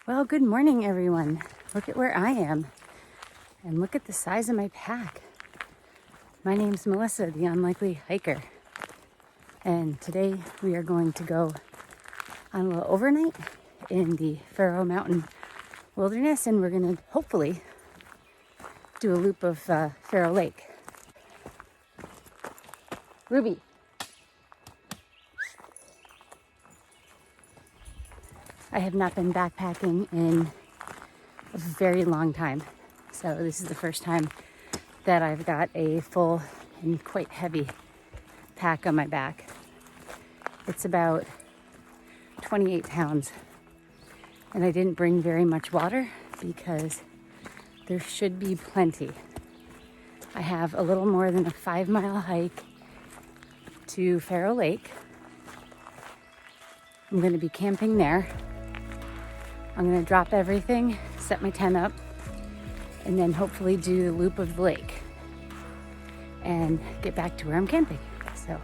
Well, good morning, everyone. Look at where I am, and look at the size of my pack. My name's Melissa, the unlikely hiker, and today we are going to go on a little overnight in the Pharaoh Mountain Wilderness, and we're going to hopefully do a loop of Pharaoh Lake. Ruby. I have not been backpacking in a very long time, so this is the first time that I've got a full and quite heavy pack on my back. It's about 28 pounds, and I didn't bring very much water because there should be plenty. I have a little more than a 5-mile hike to Pharaoh Lake. I'm going to be camping there. I'm going to drop everything, set my tent up, and then hopefully do the loop of the lake and get back to where I'm camping. So,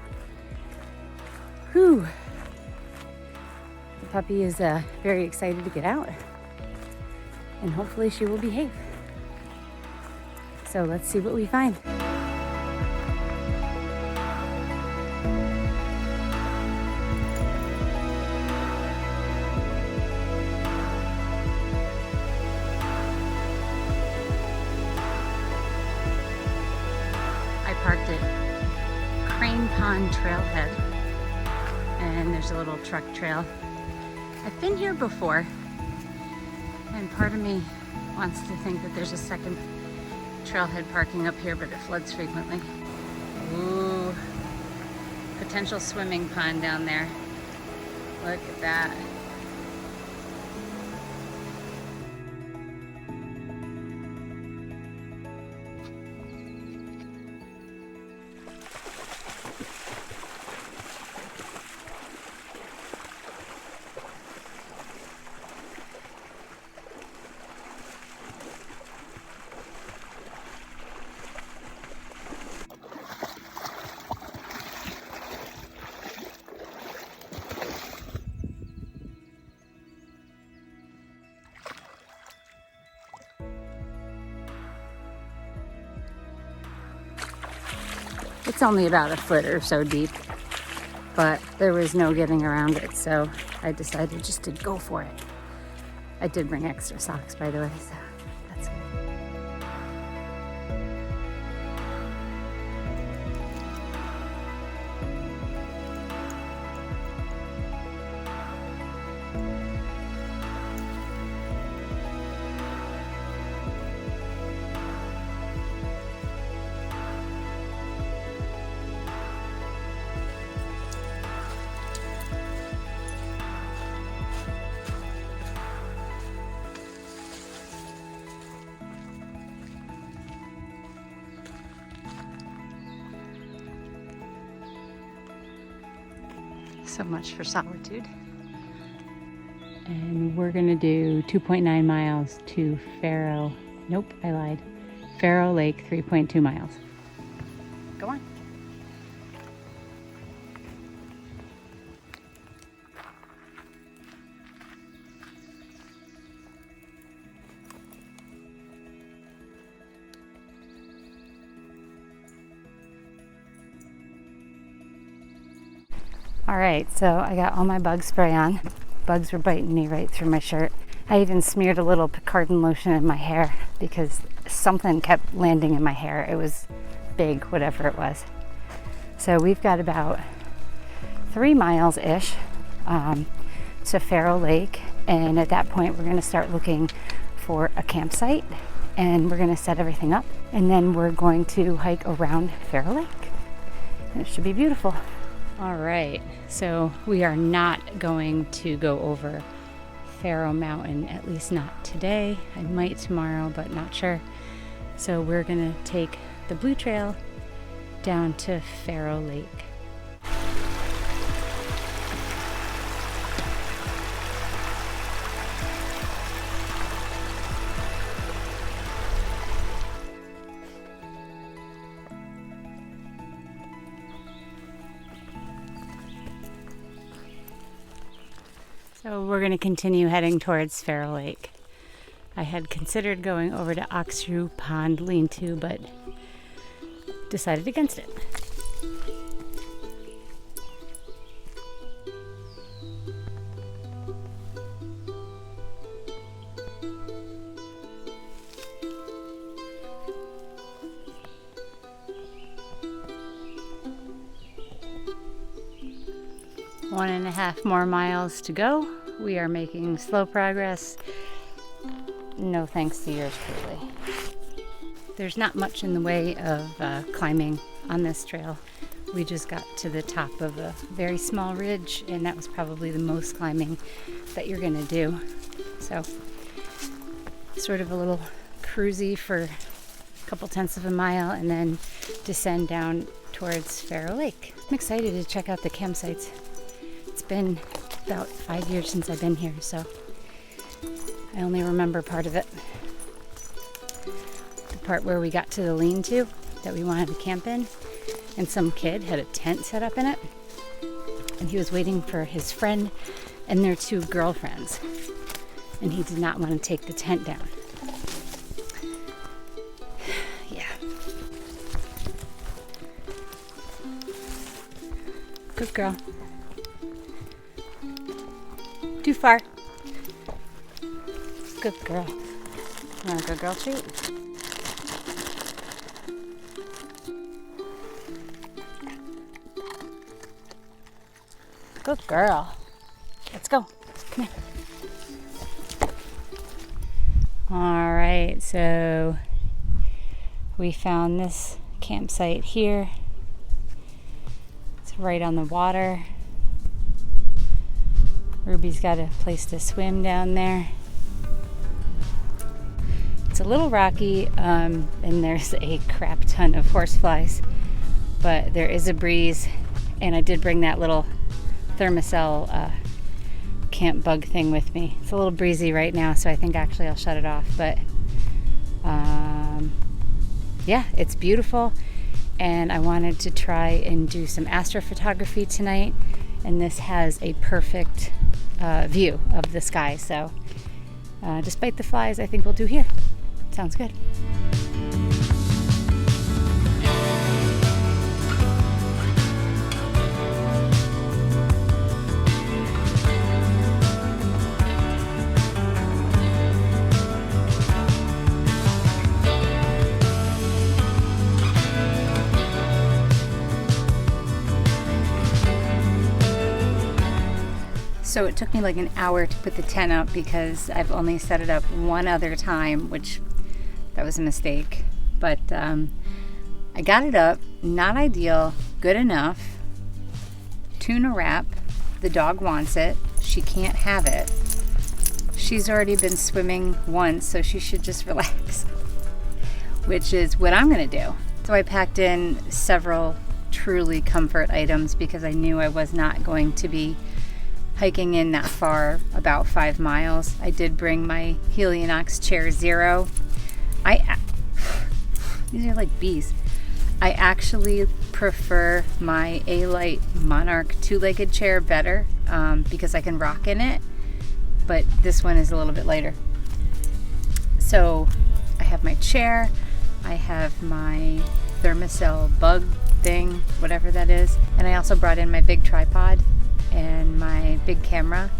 whew. The puppy is very excited to get out, and hopefully she will behave. So let's see what we find. Parked at Crane Pond Trailhead, and there's a little truck trail. I've been here before, and part of me wants to think that there's a second trailhead parking up here, but it floods frequently. Ooh, potential swimming pond down there. Look at that. It's only about a foot or so deep, but there was no getting around it, so I decided just to go for it. I did bring extra socks, by the way, so that's good. So much for solitude. And we're gonna do 2.9 miles to Pharaoh. Nope, I lied. Pharaoh Lake, 3.2 miles. Go on. All right, so I got all my bug spray on. Bugs were biting me right through my shirt. I even smeared a little Picardin lotion in my hair because something kept landing in my hair. It was big, whatever it was. So we've got about 3 miles-ish to Pharaoh Lake, and at that point we're gonna start looking for a campsite, and we're gonna set everything up, and then we're going to hike around Pharaoh Lake. And it should be beautiful. All right, so we are not going to go over Pharaoh Mountain, at least not today. I might tomorrow, but not sure. So we're gonna take the Blue Trail down to Pharaoh Lake. So we're going to continue heading towards Pharaoh Lake. I had considered going over to Oxrew Pond Lean-To, but decided against it. One and a half more miles to go. We are making slow progress. No thanks to yours truly. There's not much in the way of climbing on this trail. We just got to the top of a very small ridge, and that was probably the most climbing that you're gonna do. So, sort of a little cruisy for a couple tenths of a mile, and then descend down towards Pharaoh Lake. I'm excited to check out the campsites. It's been about 5 years since I've been here, so I only remember part of it. The part where we got to the lean-to that we wanted to camp in, and some kid had a tent set up in it, and he was waiting for his friend and their 2 girlfriends, and he did not want to take the tent down. Yeah. Good girl. Too far. Good girl. You want a good girl treat? Good girl. Let's go. Come here. All right, so we found this campsite here. It's right on the water. Ruby's got a place to swim down there. It's a little rocky, and there's a crap ton of horseflies, but there is a breeze, and I did bring that little thermocell camp bug thing with me. It's a little breezy right now, so I think actually I'll shut it off, but yeah, it's beautiful, and I wanted to try and do some astrophotography tonight, and this has a perfect view of the sky, so despite the flies, I think we'll do here. Sounds good. So it took me like an hour to put the tent up because I've only set it up one other time, which that was a mistake. But I got it up, not ideal, good enough. Tuna wrap, the dog wants it, she can't have it. She's already been swimming once, so she should just relax, which is what I'm gonna do. So I packed in several truly comfort items because I knew I was not going to be hiking in that far, about 5 miles. I did bring my Helionox Chair Zero. These are like bees. I actually prefer my A-Light Monarch 2-legged chair better because I can rock in it, but this one is a little bit lighter. So I have my chair, I have my thermocell bug thing, whatever that is, and I also brought in my big tripod and my big camera,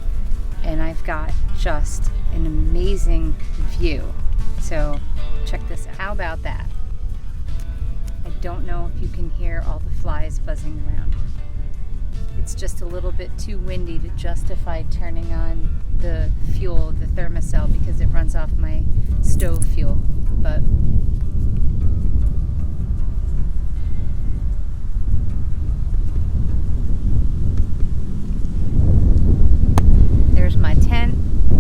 and I've got just an amazing view. So check this out. How about that? I don't know if you can hear all the flies buzzing around. It's just a little bit too windy to justify turning on the fuel, the thermocell, because it runs off my stove fuel. But there's my tent.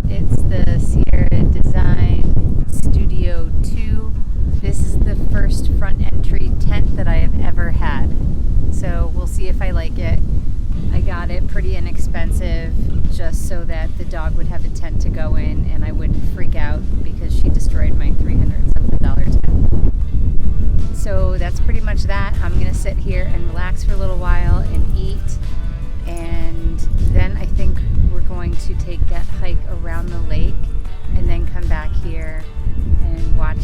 It's the Sierra Design Studio 2. This is the first front entry tent that I have ever had. So we'll see if I like it. I got it pretty inexpensive just so that the dog would have a tent to go in and I wouldn't freak out because she destroyed my $300-something tent. So that's pretty much that. I'm gonna sit here and relax for a little while and eat, and then I think we're going going to take that hike around the lake and then come back here and watch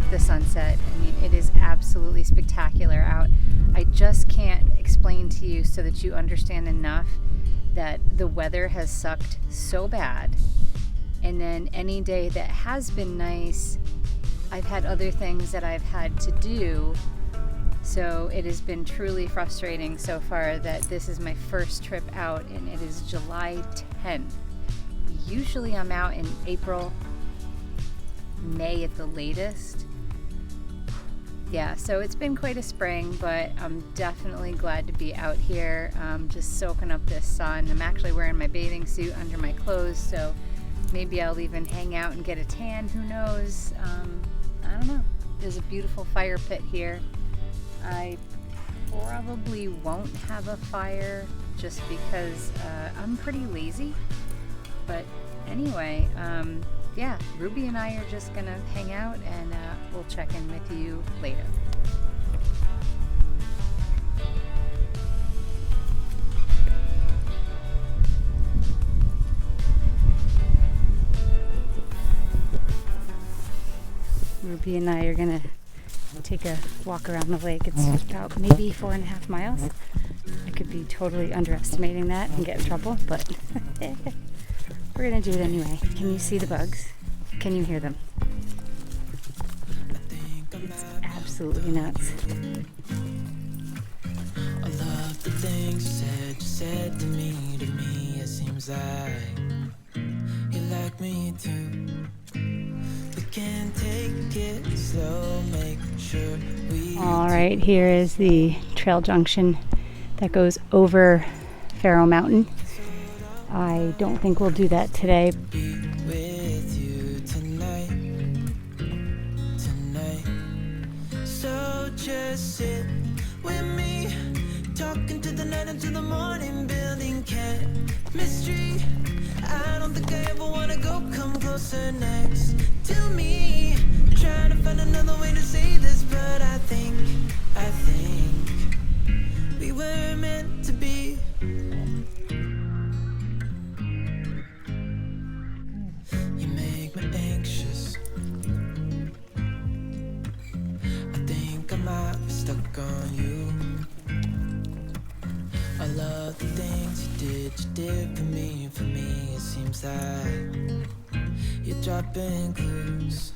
the sunset. I mean, it is absolutely spectacular out. I just can't explain to you so that you understand enough that the weather has sucked so bad. And then any day that has been nice, I've had other things that I've had to do. So it has been truly frustrating so far that this is my first trip out, and it is July 10th. Usually I'm out in April, May at the latest. Yeah, so it's been quite a spring, but I'm definitely glad to be out here, just soaking up this sun. I'm actually wearing my bathing suit under my clothes, so maybe I'll even hang out and get a tan, who knows? I don't know. There's a beautiful fire pit here. I probably won't have a fire just because I'm pretty lazy, but anyway, yeah, Ruby and I are just gonna hang out, and we'll check in with you later. Ruby and I are gonna take a walk around the lake. It's about maybe 4.5 miles. I could be totally underestimating that and get in trouble, but we're gonna do it anyway. Can you see the bugs? Can you hear them? It's absolutely nuts. I love the things you said to me, it seems like you like me too. We can take it slow, make sure we... All right, here is the trail junction that goes over Pharaoh Mountain. I don't think we'll do that today. Be with you tonight. So just sit with me, talking to the night until the morning, building chemistry. I don't think I ever wanna go come closer next to me. Trying to find another way to say this, but I think we were meant to be. You make me anxious. I think I might be stuck on you. I love the things you did for me, it seems like you're dropping clues.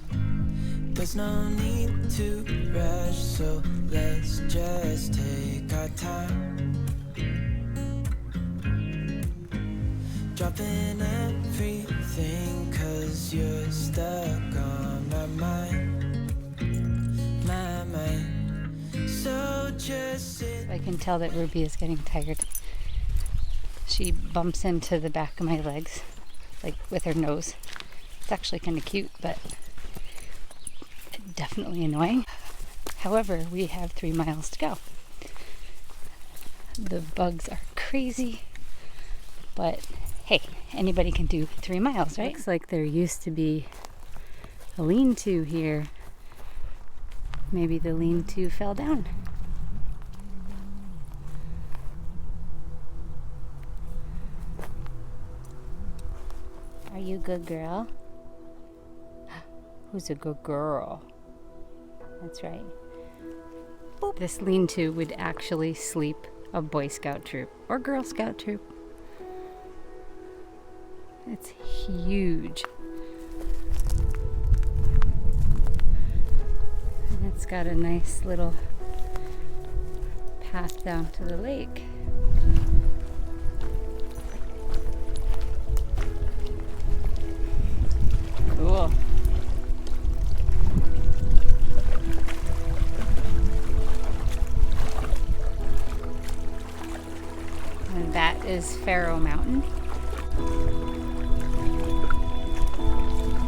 There's no need to rush, so let's just take our time. Dropping everything, 'cause you're stuck on my mind. So just sit. I can tell that Ruby is getting tired. She bumps into the back of my legs, like with her nose. It's actually kind of cute, but definitely annoying. However, we have 3 miles to go. The bugs are crazy, but hey, anybody can do 3 miles, right? Looks like there used to be a lean-to here. Maybe the lean-to fell down. Are you a good girl? Who's a good girl? That's right. Boop. This lean-to would actually sleep a Boy Scout troop or Girl Scout troop. It's huge. And it's got a nice little path down to the lake. Cool. And that is Pharaoh Mountain.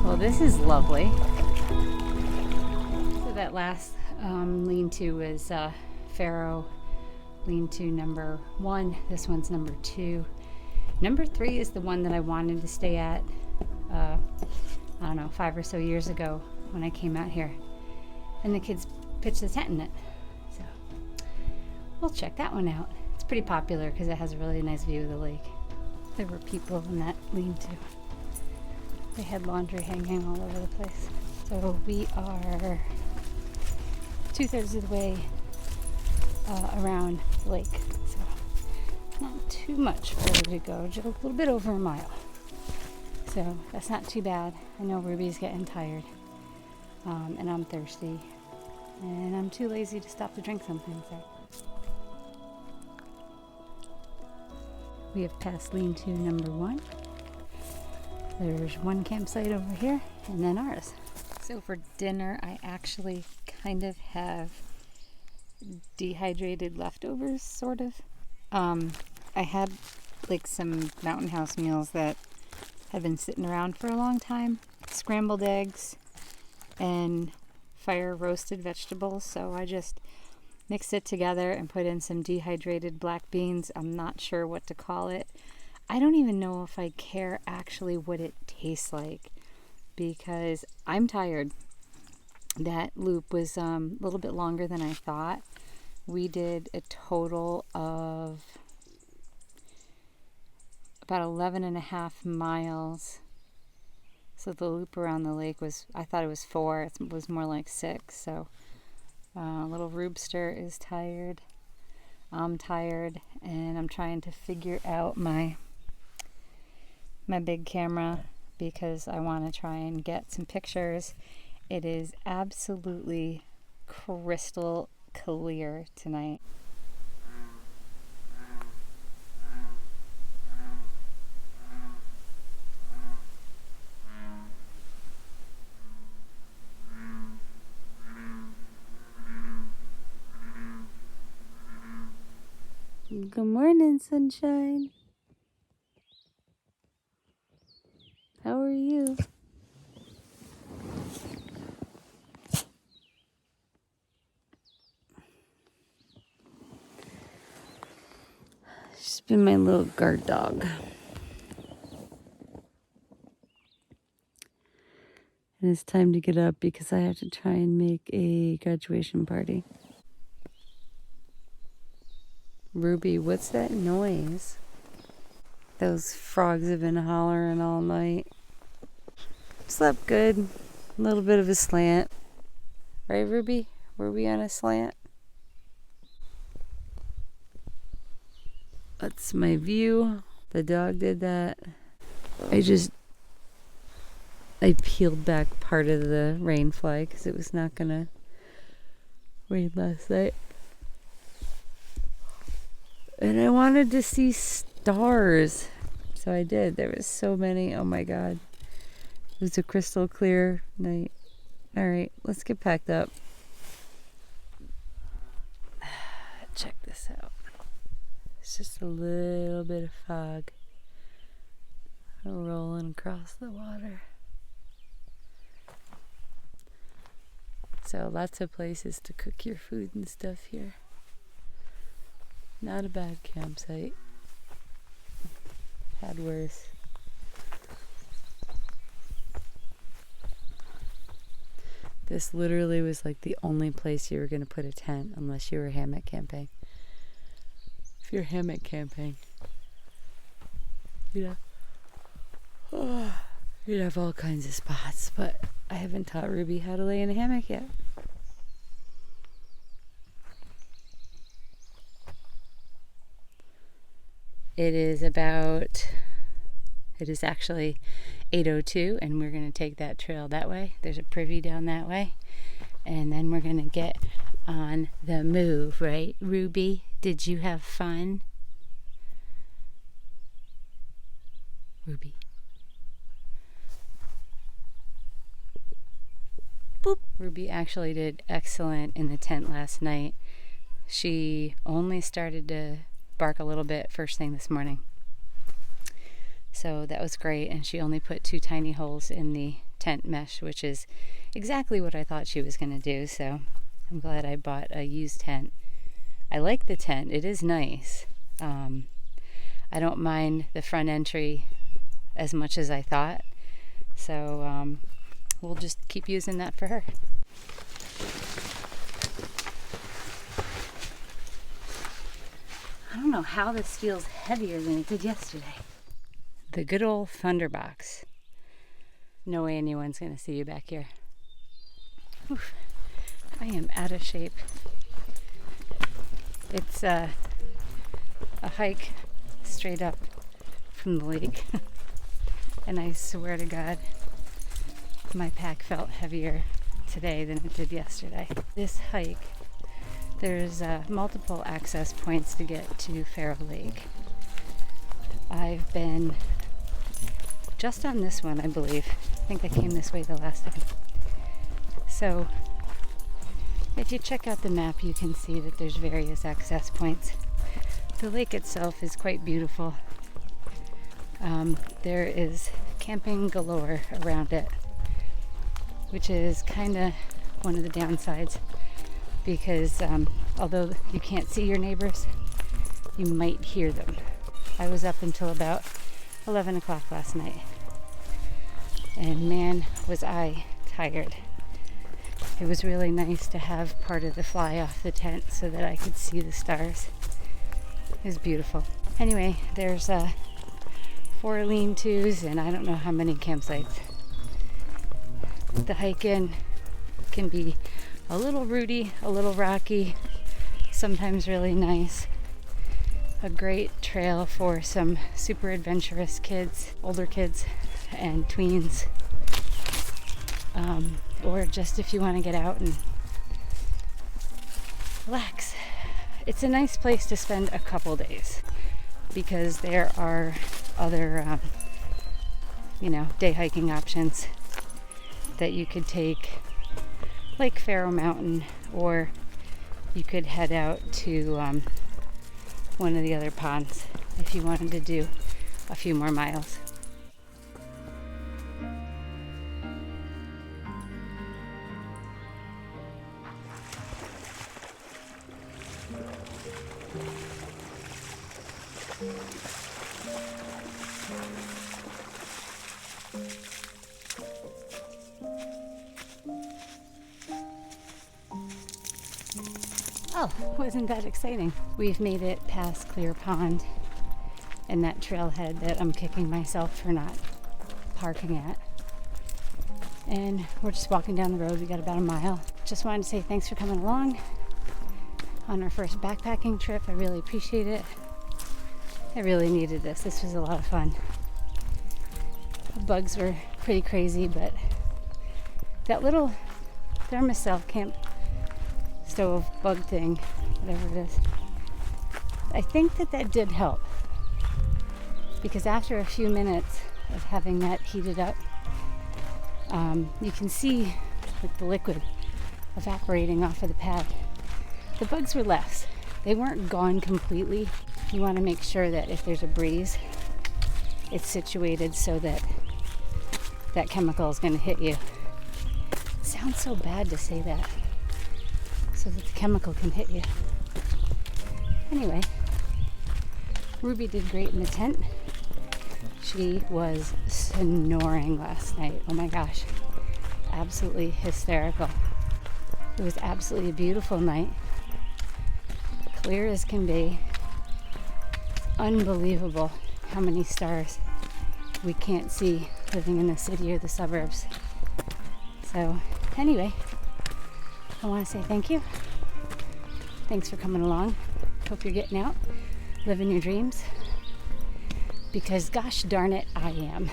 Well, this is lovely. So that last lean-to was Pharaoh lean-to number 1. This one's number 2. Number 3 is the one that I wanted to stay at, I don't know, 5 or so years ago when I came out here. And the kids pitched the tent in it. So we'll check that one out. It's pretty popular because it has a really nice view of the lake. There were people in that lean-to. They had laundry hanging all over the place. So we are 2/3 of the way around the lake. So not too much further to go, just a little bit over a mile. So that's not too bad. I know Ruby's getting tired, and I'm thirsty, and I'm too lazy to stop to drink something. So we have passed lean-to number 1. There's one campsite over here, and then ours. So for dinner, I actually kind of have dehydrated leftovers, sort of. I had like some Mountain House meals that had been sitting around for a long time. Scrambled eggs and fire roasted vegetables. So I just mixed it together and put in some dehydrated black beans. I'm not sure what to call it. I don't even know if I care actually what it tastes like because I'm tired. That loop was a little bit longer than I thought. We did a total of about 11.5 miles. So the loop around the lake was, I thought it was 4. It was more like 6. So little Roobster is tired. I'm tired, and I'm trying to figure out my big camera because I want to try and get some pictures. It is absolutely crystal clear tonight. Good morning, sunshine. How are you? She's been my little guard dog. And it's time to get up because I have to try and make a graduation party. Ruby, what's that noise? Those frogs have been hollering all night. Slept good. A little bit of a slant. Right, Ruby? Were we on a slant? That's my view. The dog did that. I peeled back part of the rain fly because it was not gonna rain last night. And I wanted to see stars. So I did. There was so many. Oh my God. It was a crystal clear night. All right, let's get packed up. Check this out. It's just a little bit of fog rolling across the water. So lots of places to cook your food and stuff here. Not a bad campsite. Had worse. This literally was like the only place you were going to put a tent unless you were hammock camping. If you're hammock camping, you'd have all kinds of spots, but I haven't taught Ruby how to lay in a hammock yet. It is actually 8:02, and we're going to take that trail that way. There's a privy down that way, and then we're going to get on the move, right, Ruby? Did you have fun? Ruby. Boop. Ruby actually did excellent in the tent last night. She only started to bark a little bit first thing this morning. So that was great, and she only put 2 tiny holes in the tent mesh, which is exactly what I thought she was going to do. So I'm glad I bought a used tent. I like the tent. It is nice. I don't mind the front entry as much as I thought. So we'll just keep using that for her. I don't know how this feels heavier than it did yesterday. The good old Thunderbox. No way anyone's going to see you back here. Oof, I am out of shape. It's a hike straight up from the lake. And I swear to God, my pack felt heavier today than it did yesterday. This hike, there's multiple access points to get to Pharaoh Lake. I've been just on this one, I believe. I think I came this way the last time. So if you check out the map, you can see that there's various access points. The lake itself is quite beautiful. There is camping galore around it, which is kind of one of the downsides because although you can't see your neighbors, you might hear them. I was up until about 11 o'clock last night, and man, was I tired. It was really nice to have part of the fly off the tent so that I could see the stars. It was beautiful. Anyway, there's 4 lean-tos and I don't know how many campsites. The hike in can be a little rooty, a little rocky, sometimes really nice. A great trail for some super adventurous kids, older kids, and tweens. Or just if you want to get out and relax. It's a nice place to spend a couple days because there are other, day hiking options that you could take, like Pharaoh Mountain, or you could head out to one of the other ponds if you wanted to do a few more miles. Oh, wasn't that exciting? We've made it past Clear Pond and that trailhead that I'm kicking myself for not parking at. And we're just walking down the road. We got about a mile. Just wanted to say thanks for coming along on our first backpacking trip. I really appreciate it. I really needed this. This was a lot of fun. The bugs were pretty crazy, but that little thermocell camp stove bug thing, whatever it is, I think that did help, because after a few minutes of having that heated up, you can see like the liquid evaporating off of the pad. The bugs were less. They weren't gone completely. You want to make sure that if there's a breeze, it's situated so that that chemical is going to hit you. It sounds so bad to say that. So that the chemical can hit you. Anyway, Ruby did great in the tent. She was snoring last night. Oh my gosh. Absolutely hysterical. It was absolutely a beautiful night. Clear as can be. It's unbelievable how many stars we can't see living in the city or the suburbs. So anyway, I want to say thank you. Thanks for coming along. Hope you're getting out, living your dreams, because gosh darn it, I am.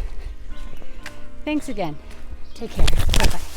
Thanks again. Take care. Bye-bye.